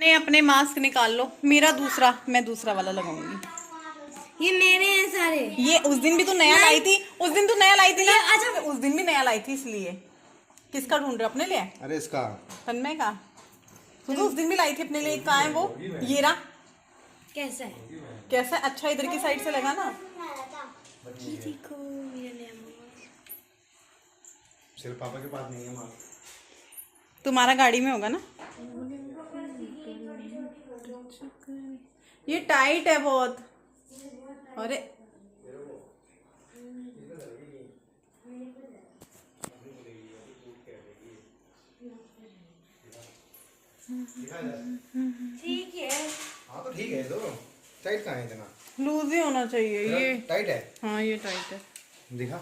ने अपने मास्क निकाल लो, मेरा दूसरा, मैं दूसरा वाला लगाऊंगी। ये मेरे हैं सारे। ये उस दिन भी तो नया लाई थी, उस दिन तो नया लाई थी ना। अच्छा, उस दिन भी नया लाई थी इसलिए। किसका ढूंढ रहे हो? अपने लिए? अरे इसका तन्मय का। तू तो उस दिन भी लाई थी अपने लिए। कहाँ है वो? ये रहा। कैसा है? कैसा? अच्छा, इधर की साइड से लगा ना। ये देखो मेरा नया मास्क। सिर्फ पापा के पास नहीं है मास्क। तुम्हारा गाड़ी में होगा ना। ये टाइट है बहुत। अरे ठीक है। हाँ तो ठीक है। दो टाइट कहाँ है इतना? लूज ही होना चाहिए ये। टाइट है। हाँ ये टाइट है। दिखा।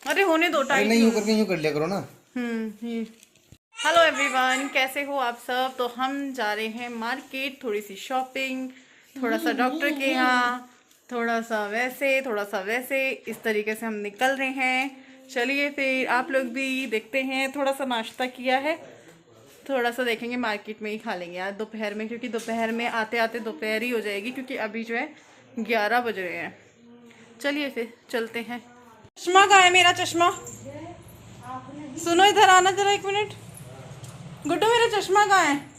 अरे होने दो टाइट। नहीं यूँ करके यूँ कर लिया करो ना। ये। हेलो एवरीवन, कैसे हो आप सब? तो हम जा रहे हैं मार्केट, थोड़ी सी शॉपिंग, थोड़ा सा डॉक्टर के यहाँ, थोड़ा सा वैसे, इस तरीके से हम निकल रहे हैं। चलिए फिर आप लोग भी देखते हैं। थोड़ा सा नाश्ता किया है, थोड़ा सा देखेंगे, मार्केट में ही खा लेंगे आज दोपहर में, क्योंकि दोपहर में आते आते दोपहर ही हो जाएगी, क्योंकि अभी जो है 11 बज रहे हैं। चलिए फिर चलते हैं। चश्मा कहाँ है मेरा? चश्मा सुनो, इधर आना जरा 1 मिनट। गुड्डू मेरा चश्मा कहाँ है?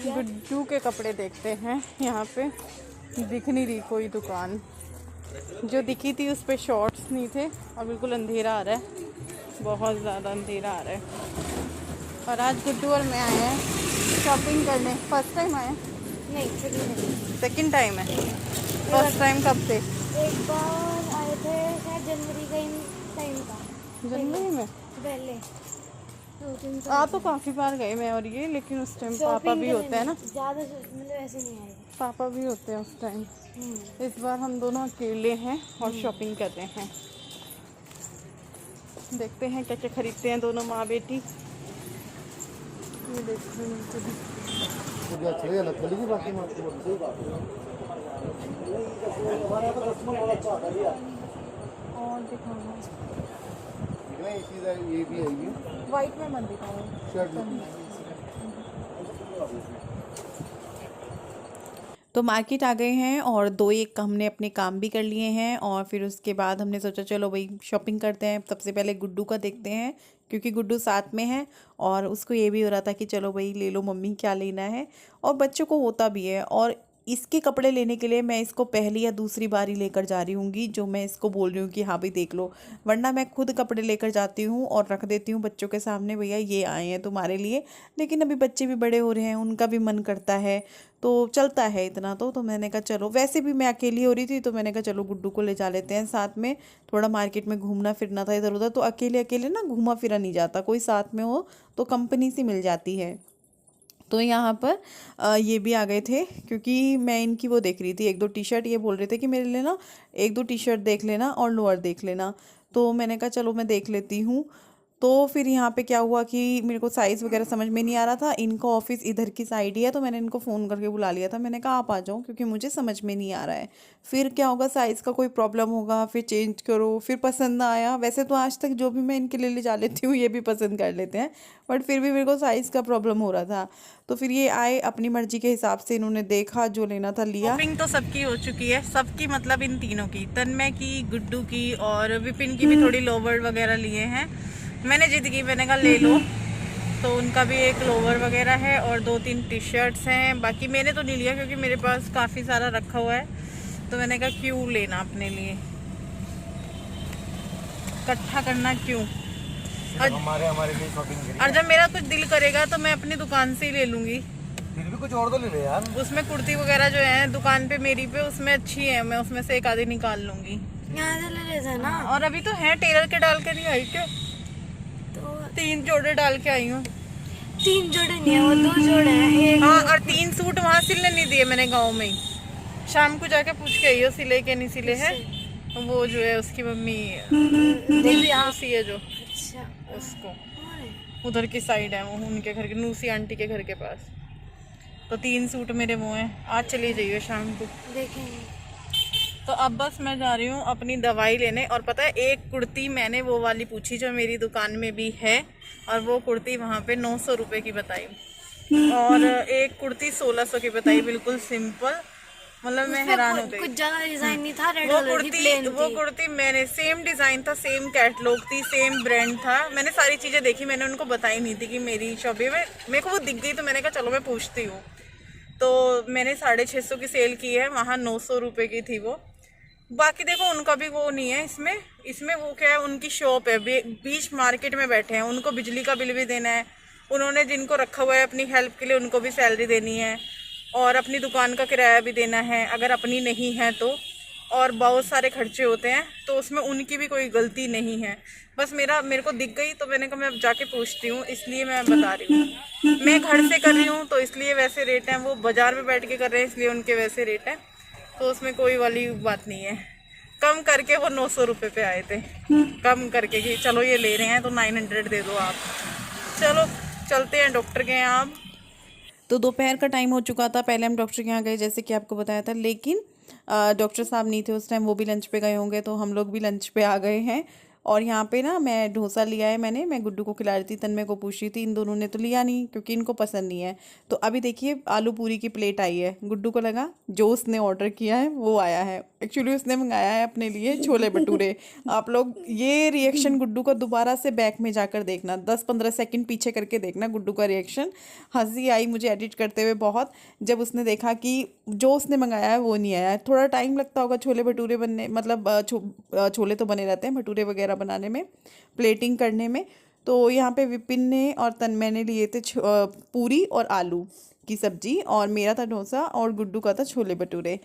गुड्डू के कपड़े देखते हैं। यहाँ पे दिख नहीं रही कोई दुकान। जो दिखी थी उस पे शॉर्ट्स नहीं थे, और बिल्कुल अंधेरा आ रहा है, बहुत ज़्यादा अंधेरा आ रहा है। और आज गुड्डू और मैं आए हैं शॉपिंग करने। फर्स्ट टाइम आए? नहीं, सेकंड टाइम है। फर्स्ट टाइम कब से? एक बार आए थे शायद जनवरी का टाइम था। जनवरी में पहले आ तो काफ़ी बार गए मैं और ये, लेकिन उस टाइम पापा भी होते हैं ना। ज़्यादा मतलब ऐसे नहीं आए। पापा भी होते हैं उस टाइम। इस बार हम दोनों अकेले हैं और शॉपिंग कर रहे हैं। देखते हैं क्या क्या खरीदते हैं दोनों माँ बेटी। ये देखते हैं और दिखाना। ये भी है। वाइट में मत दिखाओ। तो मार्केट आ गए हैं और 2-1 हमने अपने काम भी कर लिए हैं, और फिर उसके बाद हमने सोचा चलो भाई शॉपिंग करते हैं। सबसे पहले गुड्डू का देखते हैं, क्योंकि गुड्डू साथ में है और उसको ये भी हो रहा था कि चलो भाई ले लो मम्मी, क्या लेना है, और बच्चों को होता भी है। और इसके कपड़े लेने के लिए मैं इसको पहली या दूसरी बार ही लेकर जा रही हूँगी, जो मैं इसको बोल रही हूँ कि हाँ भाई देख लो, वरना मैं खुद कपड़े लेकर जाती हूँ और रख देती हूँ बच्चों के सामने, भैया ये आए हैं तुम्हारे लिए। लेकिन अभी बच्चे भी बड़े हो रहे हैं, उनका भी मन करता है, तो चलता है इतना। तो मैंने कहा चलो, वैसे भी मैं अकेली हो रही थी, तो मैंने कहा चलो गुड्डू को ले जा लेते हैं साथ में। थोड़ा मार्केट में घूमना फिरना था इधर उधर, तो अकेले अकेले ना घूमा फिरा नहीं जाता, कोई साथ में हो तो कंपनी सी मिल जाती है। तो यहाँ पर ये भी आ गए थे, क्योंकि मैं इनकी वो देख रही थी 1-2 टी-शर्ट। ये बोल रहे थे कि मेरे लिए ना 1-2 टी-शर्ट देख लेना और लोअर देख लेना। तो मैंने कहा चलो मैं देख लेती हूँ। तो फिर यहाँ पे क्या हुआ कि मेरे को साइज़ वगैरह समझ में नहीं आ रहा था। इनका ऑफिस इधर की साइड ही है, तो मैंने इनको फ़ोन करके बुला लिया था। मैंने कहा आप आ जाओ, क्योंकि मुझे समझ में नहीं आ रहा है। फिर क्या होगा, साइज़ का कोई प्रॉब्लम होगा, फिर चेंज करो, फिर पसंद ना आया। वैसे तो आज तक जो भी मैं इनके लिए ले जा लेती हूँ ये भी पसंद कर लेते हैं, बट फिर भी मेरे को साइज़ का प्रॉब्लम हो रहा था। तो फिर ये आए, अपनी मर्जी के हिसाब से इन्होंने देखा, जो लेना था लिया। शॉपिंग तो सबकी हो चुकी है, सबकी मतलब इन तीनों की, तन्मय की, गुड्डू की और विपिन की भी थोड़ी लोवर वगैरह लिए हैं। मैंने जिद की, मैंने कहा ले लो। तो उनका भी एक लोवर वगैरह है और 2-3 टी शर्ट्स हैं। बाकी मैंने तो नहीं लिया क्योंकि मेरे पास काफ़ी सारा रखा हुआ है, तो मैंने कहा क्यों लेना अपने लिए, इकट्ठा करना क्यों। हमारे लिए शॉपिंग करी। और जब मेरा कुछ दिल करेगा तो मैं अपनी दुकान से ही ले लूँगी। फिर भी कुछ और तो ले ले यार। उसमें कुर्ती वगैरह जो है दुकान पे मेरी पे, उसमें अच्छी है, मैं उसमें से एक आधी निकाल लूँगी। यहाँ से ले लेते ना। और अभी तो है, टेलर के डाल के नहीं आई क्या? तो 3 जोड़े डाल के आई हूँ। 3 जोड़े नहीं है, वो 2 जोड़े हैं। एक हाँ, और 3 सूट वहाँ सिलने नहीं दिए मैंने गाँव में ही। शाम को जाके पूछ के आई हो सिले के नहीं सिले हैं। वो जो है उसकी मम्मी नूसी है जो, अच्छा उसको उधर की साइड है वो, उनके घर के, नूसी आंटी के घर के पास। तो 3 सूट मेरे वो हैं, आज चली जाइए शाम को। देखेंगे। तो अब बस मैं जा रही हूँ अपनी दवाई लेने। और पता है, एक कुर्ती मैंने वो वाली पूछी जो मेरी दुकान में भी है, और वो कुर्ती वहाँ पे 900 रुपये की बताई, और एक कुर्ती 1600 की बताई, बिल्कुल सिंपल। मतलब मैं हैरान हो गई। कुछ ज्यादा डिजाइन नहीं था, रेड वो कलर की प्लेन थी। कुर्ती मैंने, सेम डिजाइन था, सेम कैटलॉग थी, सेम ब्रांड था। मैंने सारी चीजें देखी, मैंने उनको बताई नहीं थी कि मेरी शॉपिंग में मेरे को वो दिख गई, तो मैंने कहा चलो मैं पूछती हूँ। तो मैंने 650 की सेल की है, वहाँ 900 रुपये की थी वो। बाकी देखो उनका भी वो नहीं है इसमें वो क्या है, उनकी शॉप है, बीच मार्केट में बैठे हैं, उनको बिजली का बिल भी देना है, उन्होंने जिनको रखा हुआ है अपनी हेल्प के लिए उनको भी सैलरी देनी है, और अपनी दुकान का किराया भी देना है अगर अपनी नहीं है तो, और बहुत सारे खर्चे होते हैं, तो उसमें उनकी भी कोई गलती नहीं है। बस मेरे को दिख गई तो मैंने कहा मैं जाके पूछती हूँ, इसलिए मैं बता रही हूँ। मैं घर से कर रही हूँ तो इसलिए वैसे रेट हैं, वो बाज़ार में बैठ के कर रहे हैं इसलिए उनके वैसे रेट हैं, तो उसमें कोई वाली बात नहीं है। कम करके वो 900 रुपये पे आए थे, कम करके कि चलो ये ले रहे हैं तो 900 दे दो आप। चलो चलते हैं डॉक्टर के यहाँ। अब तो दोपहर का टाइम हो चुका था, पहले हम डॉक्टर के यहाँ गए जैसे कि आपको बताया था, लेकिन डॉक्टर साहब नहीं थे उस टाइम, वो भी लंच पे गए होंगे, तो हम लोग भी लंच पे आ गए हैं। और यहाँ पे ना मैं डोसा लिया है मैं गुड्डू को खिला रही थी, तन्मय को पूछ रही थी, इन दोनों ने तो लिया नहीं क्योंकि इनको पसंद नहीं है। तो अभी देखिए आलू पूरी की प्लेट आई है, गुड्डू को लगा जो उसने ऑर्डर किया है वो आया है, एक्चुअली उसने मंगाया है अपने लिए छोले भटूरे। आप लोग ये रिएक्शन गुड्डू का दोबारा से बैक में जाकर देखना, 10-15 सेकंड पीछे करके देखना गुड्डू का रिएक्शन। हंसी आई मुझे एडिट करते हुए बहुत, जब उसने देखा कि जो उसने मंगाया है वो नहीं आया है। थोड़ा टाइम लगता होगा छोले भटूरे बनने, मतलब छोले तो बने रहते हैं, भटूरे वगैरह बनाने में, प्लेटिंग करने में। तो यहाँ पे विपिन ने और तन्मय ने लिए थे पूरी और आलू की सब्जी, और मेरा था डोसा और गुड्डू का था छोले भटूरे।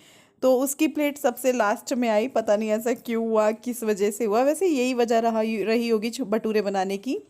तो उसकी प्लेट सबसे लास्ट में आई, पता नहीं ऐसा क्यों हुआ, किस वजह से हुआ, वैसे यही वजह रही होगी भटूरे बनाने की।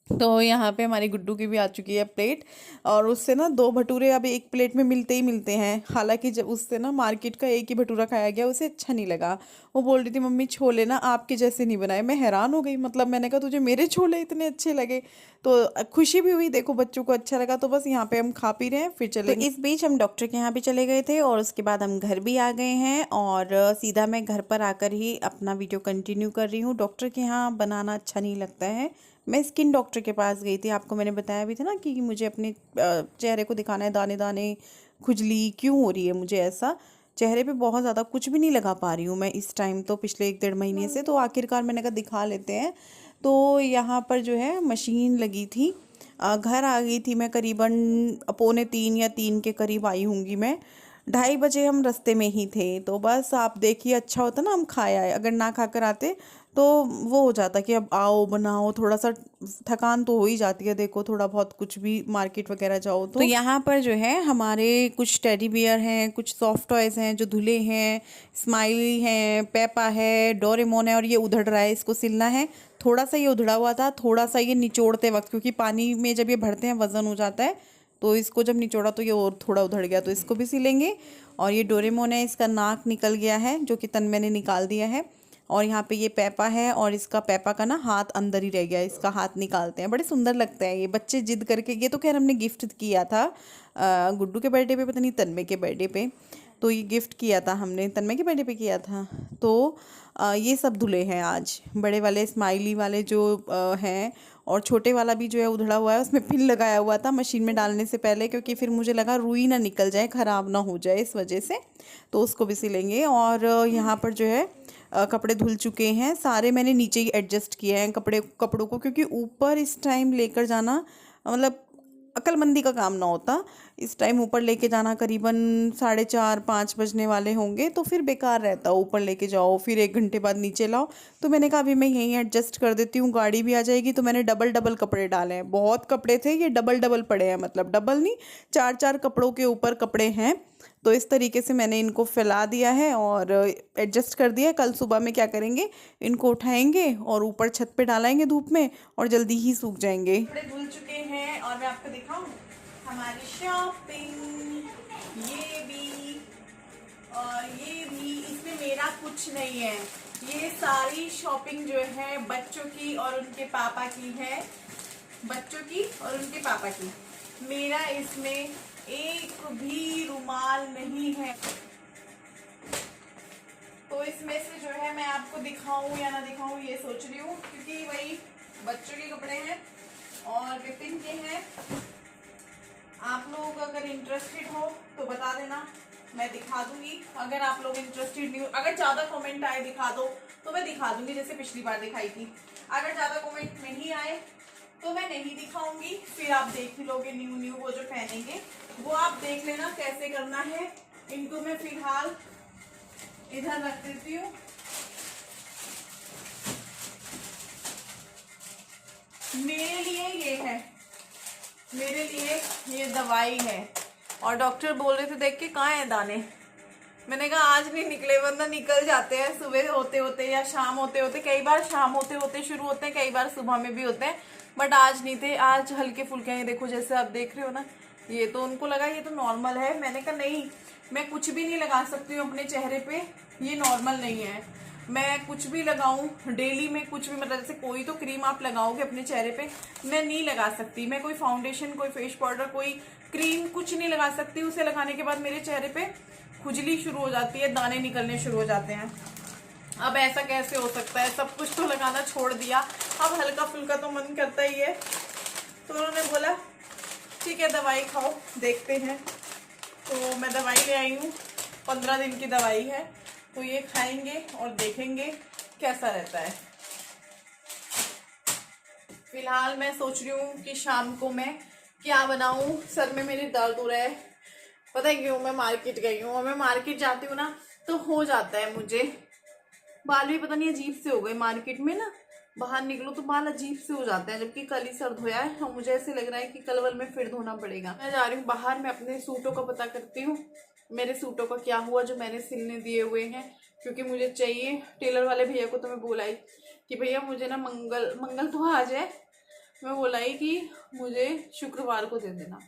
तो यहाँ पे हमारी गुड्डू की भी आ चुकी है प्लेट, और उससे ना 2 भटूरे अब एक प्लेट में मिलते ही मिलते हैं। हालांकि जब उससे ना मार्केट का एक ही भटूरा खाया गया, उसे अच्छा नहीं लगा। वो बोल रही थी मम्मी छोले ना आपके जैसे नहीं बनाए। मैं हैरान हो गई, मतलब मैंने कहा तुझे मेरे छोले इतने अच्छे लगे, तो खुशी भी हुई, देखो बच्चों को अच्छा लगा। तो बस यहाँ पे हम खा पी रहे हैं, फिर चले। तो इस बीच हम डॉक्टर के यहाँ भी चले गए थे, और उसके बाद हम घर भी आ गए हैं, और सीधा मैं घर पर आकर ही अपना वीडियो कंटिन्यू कर रही हूँ। डॉक्टर के यहाँ बनाना अच्छा नहीं लगता है। मैं स्किन डॉक्टर के पास गई थी, आपको मैंने बताया भी था ना कि मुझे अपने चेहरे को दिखाना है, दाने दाने खुजली क्यों हो रही है मुझे ऐसा, चेहरे पे बहुत ज़्यादा कुछ भी नहीं लगा पा रही हूँ मैं इस टाइम, तो पिछले 1-1.5 महीने से। तो आखिरकार मैंने कहा दिखा लेते हैं। तो यहाँ पर जो है मशीन लगी थी, घर आ गई थी मैं करीबन 2:45 या 3 के करीब आई होंगी मैं। 2:30 बजे हम रास्ते में ही थे, तो बस आप देखिए अच्छा होता ना हम खाए आए, अगर ना खा कर आते तो वो हो जाता कि अब आओ बनाओ, थोड़ा सा थकान तो हो ही जाती है। देखो थोड़ा बहुत कुछ भी मार्केट वगैरह जाओ तो यहाँ पर जो है हमारे कुछ टेडी बियर हैं, कुछ सॉफ्ट टॉयज़ हैं जो धुले हैं, स्माइली हैं, पेपा है, डोरेमोन है, और ये उधड़ रहा है, इसको सिलना है। थोड़ा सा ये उधड़ा हुआ था, थोड़ा सा ये निचोड़ते वक्त, क्योंकि पानी में जब ये भरते हैं वज़न हो जाता है, तो इसको जब निचोड़ा तो ये और थोड़ा उधड़ गया, तो इसको भी सिलेंगे। और ये डोरेमोन है, इसका नाक निकल गया है जो कि तन्मय ने निकाल दिया है। और यहाँ पे ये पेपा है, और इसका पेपा का ना हाथ अंदर ही रह गया, इसका हाथ निकालते हैं, बड़े सुंदर लगते हैं ये बच्चे जिद करके। ये तो खैर हमने गिफ्ट किया था गुड्डू के बर्थडे पे, पता नहीं तन्मय के बर्थडे पे, तो ये गिफ्ट किया था हमने, तन्मय के बर्थडे पे किया था। तो ये सब धुले हैं आज, बड़े वाले स्माइली वाले जो हैं, और छोटे वाला भी जो है उधड़ा हुआ है, उसमें पिन लगाया हुआ था मशीन में डालने से पहले, क्योंकि फिर मुझे लगा रुई ना निकल जाए, ख़राब ना हो जाए इस वजह से, तो उसको भी सिलेंगे। और यहाँ पर जो है कपड़े धुल चुके हैं सारे, मैंने नीचे ही एडजस्ट किए हैं कपड़ों को, क्योंकि ऊपर इस टाइम लेकर जाना मतलब अक्लमंदी का काम ना होता। इस टाइम ऊपर लेके जाना करीबन 4:30-5 बजने वाले होंगे, तो फिर बेकार रहता। ऊपर लेके जाओ फिर 1 घंटे बाद नीचे लाओ। तो मैंने कहा अभी मैं यहीं एडजस्ट कर देती हूँ, गाड़ी भी आ जाएगी। तो मैंने डबल डबल कपड़े डाले हैं, बहुत कपड़े थे, ये डबल डबल पड़े हैं, मतलब डबल नहीं, 4-4 कपड़ों के ऊपर कपड़े हैं। तो इस तरीके से मैंने इनको फैला दिया है और एडजस्ट कर दिया है। कल सुबह में क्या करेंगे, इनको उठाएंगे और ऊपर छत पे डालेंगे धूप में और जल्दी ही सूख जाएंगे। कपड़े धुल चुके हैं और मैं आपको दिखाऊं हमारी शॉपिंग। ये भी और ये भी, इसमें मेरा कुछ नहीं है। ये सारी शॉपिंग जो है बच्चों की और उनके पापा की है, बच्चों की और उनके पापा की। मेरा इसमें एक भी रुमाल नहीं है। तो इसमें से जो है मैं आपको दिखाऊं या ना दिखाऊं ये सोच रही हूँ, क्योंकि वही बच्चों के कपड़े हैं और विपिन के हैं। आप लोग अगर इंटरेस्टेड हो तो बता देना, मैं दिखा दूंगी। अगर आप लोग इंटरेस्टेड नहीं हो, अगर ज़्यादा कमेंट आए दिखा दो तो मैं दिखा दूंगी, जैसे पिछली बार दिखाई थी। अगर ज़्यादा कमेंट नहीं आए तो मैं नहीं दिखाऊंगी। फिर आप देख ही लोगे न्यू वो जो पहनेंगे वो आप देख लेना कैसे करना है। इनको मैं फिलहाल इधर रख देती हूँ। मेरे लिए ये है, मेरे लिए ये दवाई है। और डॉक्टर बोल रहे थे देख के कहाँ है दाने। मैंने कहा आज नहीं निकले, वरना निकल जाते हैं सुबह होते होते या शाम होते होते। कई बार शाम होते होते शुरू होते हैं, कई बार सुबह में भी होते हैं, बट आज नहीं थे। आज हल्के फुल्के हैं, देखो जैसे आप देख रहे हो ना। ये तो उनको लगा ये तो नॉर्मल है। मैंने कहा नहीं, मैं कुछ भी नहीं लगा सकती हूँ अपने चेहरे पे, ये नॉर्मल नहीं है। मैं कुछ भी लगाऊं डेली में, कुछ भी, मतलब जैसे कोई तो क्रीम आप लगाओगे अपने चेहरे पे, मैं नहीं लगा सकती। मैं कोई फाउंडेशन, कोई फेस पाउडर, कोई क्रीम कुछ नहीं लगा सकती। उसे लगाने के बाद मेरे चेहरे पे खुजली शुरू हो जाती है, दाने निकलने शुरू हो जाते हैं। अब ऐसा कैसे हो सकता है, सब कुछ तो लगाना छोड़ दिया, अब हल्का फुल्का तो मन करता ही है। तो उन्होंने बोला ठीक है दवाई खाओ, देखते हैं। तो मैं दवाई ले आई हूँ, 15 दिन की दवाई है। तो ये खाएंगे और देखेंगे कैसा रहता है। फिलहाल मैं सोच रही हूँ कि शाम को मैं क्या बनाऊं। सर में मेरे दर्द हो रहा है, पता है क्यों? मैं मार्केट गई हूँ और मैं मार्केट जाती हूँ ना तो हो जाता है मुझे। बाल भी पता नहीं अजीब से हो गए, मार्केट में ना बाहर निकलो तो बाल अजीब से हो जाते हैं, जबकि कल ही सर धोया है और मुझे ऐसे लग रहा है कि कल वल में फिर धोना पड़ेगा। मैं जा रही हूँ बाहर, मैं अपने सूटों का पता करती हूँ, मेरे सूटों का क्या हुआ जो मैंने सिलने दिए हुए हैं, क्योंकि मुझे चाहिए। टेलर वाले भैया को तो मैं बोलाई कि भैया मुझे ना मंगल तो आज है, मैं बोलाई कि मुझे शुक्रवार को दे देना,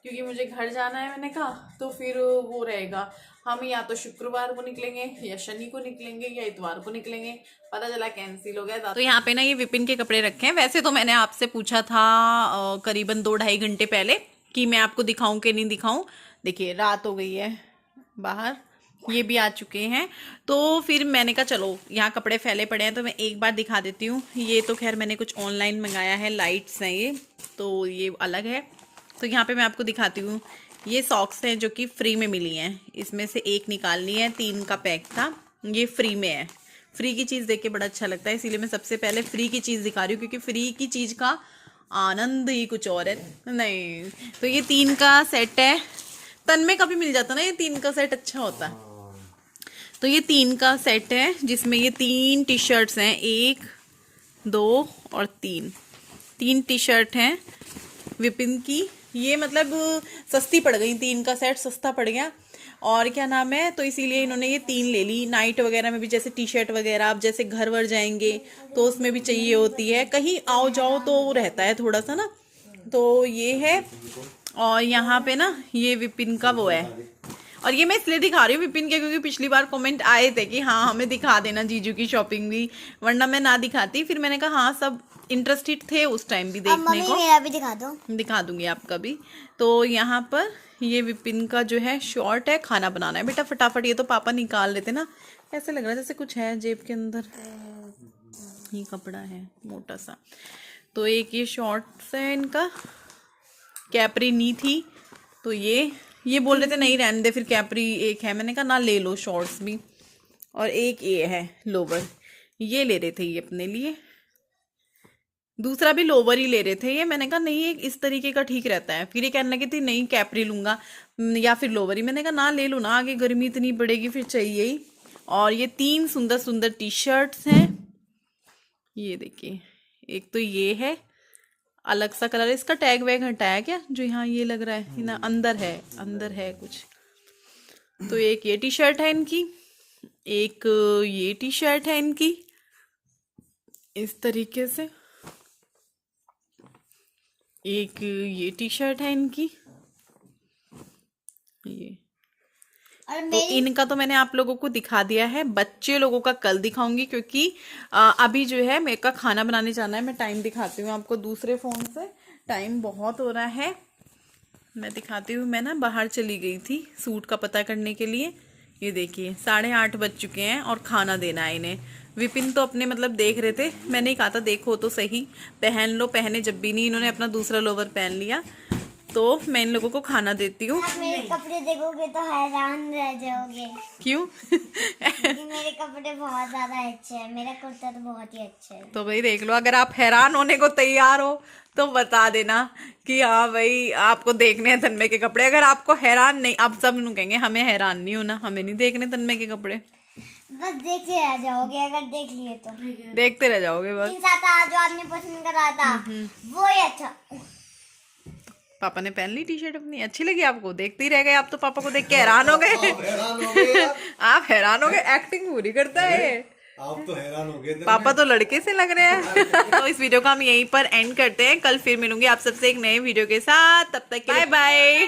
क्योंकि मुझे घर जाना है। मैंने कहा तो फिर वो रहेगा, हम या तो शुक्रवार को निकलेंगे या शनि को निकलेंगे या इतवार को निकलेंगे। पता चला कैंसिल हो गया। तो यहाँ पे ना ये विपिन के कपड़े रखे हैं। वैसे तो मैंने आपसे पूछा था करीबन 2-2.5 घंटे पहले कि मैं आपको दिखाऊं कि नहीं दिखाऊं। देखिए रात हो गई है, बाहर ये भी आ चुके हैं। तो फिर मैंने कहा चलो यहाँ कपड़े फैले पड़े हैं तो मैं एक बार दिखा देती हूँ। ये तो खैर मैंने कुछ ऑनलाइन मंगाया है, लाइट्स हैं ये, तो ये अलग है। तो यहाँ पे मैं आपको दिखाती हूँ, ये सॉक्स हैं जो कि फ्री में मिली हैं। इसमें से एक निकालनी है, 3 का पैक था, ये फ्री में है। फ्री की चीज़ देख के बड़ा अच्छा लगता है, इसीलिए मैं सबसे पहले फ्री की चीज़ दिखा रही हूँ, क्योंकि फ्री की चीज़ का आनंद ही कुछ और है। नहीं तो ये 3 का सेट है, तन्मय का भी मिल जाता ना, ये 3 का सेट अच्छा होता है। तो ये 3 का सेट है जिसमें ये 3 टी शर्ट्स हैं, 1, 2 और 3 टी शर्ट हैं विपिन की। ये मतलब सस्ती पड़ गई, 3 का सेट सस्ता पड़ गया। और क्या नाम है, तो इसीलिए इन्होंने ये 3 ले ली। नाइट वगैरह में भी, जैसे टी शर्ट वगैरह आप जैसे घर वर जाएंगे तो उसमें भी चाहिए होती है, कहीं आओ जाओ तो रहता है थोड़ा सा ना। तो ये है। और यहाँ पे ना ये विपिन का वो है, और ये मैं इसलिए दिखा रही हूँ विपिन के, क्योंकि पिछली बार कमेंट आए थे कि हाँ हमें दिखा देना जीजू की शॉपिंग भी, वरना मैं ना दिखाती। फिर मैंने कहा हाँ सब इंटरेस्टेड थे उस टाइम भी देखने को, मेरा भी दिखा दो। दिखा दूंगी आपका भी। तो यहाँ पर ये विपिन का जो है शॉर्ट है, खाना बनाना है बेटा फटाफट। ये तो पापा निकाल लेते ना, ऐसे लग रहा है जैसे कुछ है जेब के अंदर, ये कपड़ा है मोटा सा। तो एक ये शॉर्ट्स है इनका, कैपरी नी थी तो ये बोल रहे थे नहीं रहने दे, फिर कैपरी एक है, मैंने कहा ना ले लो शॉर्ट्स भी। और एक ये है लोवर, ये ले रहे थे ये अपने लिए। दूसरा भी लोवर ही ले रहे थे ये, मैंने कहा नहीं एक इस तरीके का ठीक रहता है, फिर ये कहने लगी थी नहीं कैपरी लूंगा या फिर लोवर ही। मैंने कहा ना ले लो ना, आगे गर्मी इतनी पड़ेगी फिर चाहिए ही। और ये 3 सुंदर सुंदर टी शर्ट्स हैं, ये देखिए। एक तो ये है अलग सा कलर, इसका टैग वैग हटाया क्या जो यहाँ ये लग रहा है ना, अंदर है कुछ। तो एक ये टी शर्ट है इनकी, एक ये टी शर्ट है इनकी इस तरीके से, एक ये टी शर्ट है इनकी ये। और तो इनका तो मैंने आप लोगों को दिखा दिया है, बच्चे लोगों का कल दिखाऊंगी क्योंकि अभी जो है मेरे का खाना बनाने जाना है। मैं टाइम दिखाती हूँ आपको दूसरे फोन से, टाइम बहुत हो रहा है, मैं दिखाती हूँ। मैं ना बाहर चली गई थी सूट का पता करने के लिए, ये देखिए 8:30 बज चुके हैं और खाना देना है इन्हें। विपिन तो अपने मतलब देख रहे थे, मैंने ही कहा था देखो तो सही, पहन लो, पहने जब भी नहीं, इन्होंने अपना दूसरा लोवर पहन लिया। तो मैं इन लोगों को खाना देती हूँ। आप मेरे कपड़े देखोगे तो हैरान रह जाओगे। क्यों? क्योंकि मेरे कपड़े बहुत ज्यादा अच्छे हैं, मेरा कुर्ता तो बहुत ही अच्छा है। तो भाई देख लो, अगर आप हैरान होने को तैयार हो तो बता देना कि हाँ भाई आपको देखने हैं तन्मय के कपड़े। अगर आपको हैरान नहीं, आप सब लोग कहेंगे हमें हैरान नहीं होना, हमें नहीं देखने तन्मय के कपड़े, बस देखते रह जाओगे, अगर देख लिए तो देखते रह जाओगे बस। इन साथ जो आपने पसंद करा था वो ही अच्छा। पापा ने पहन ली टी शर्ट अपनी, अच्छी लगी आपको? देखते ही रह गए आप तो, पापा को देख के हैरान हो गए। हैरान हो गए यार। आप हैरान हो गए, एक्टिंग पूरी करता है। आप तो हैरान हो गए। पापा तो लड़के से लग रहे हैं। तो इस वीडियो को हम यहीं पर एंड करते हैं, कल फिर मिलूंगी आप सबसे एक नए वीडियो के साथ, तब तक बाय बाय।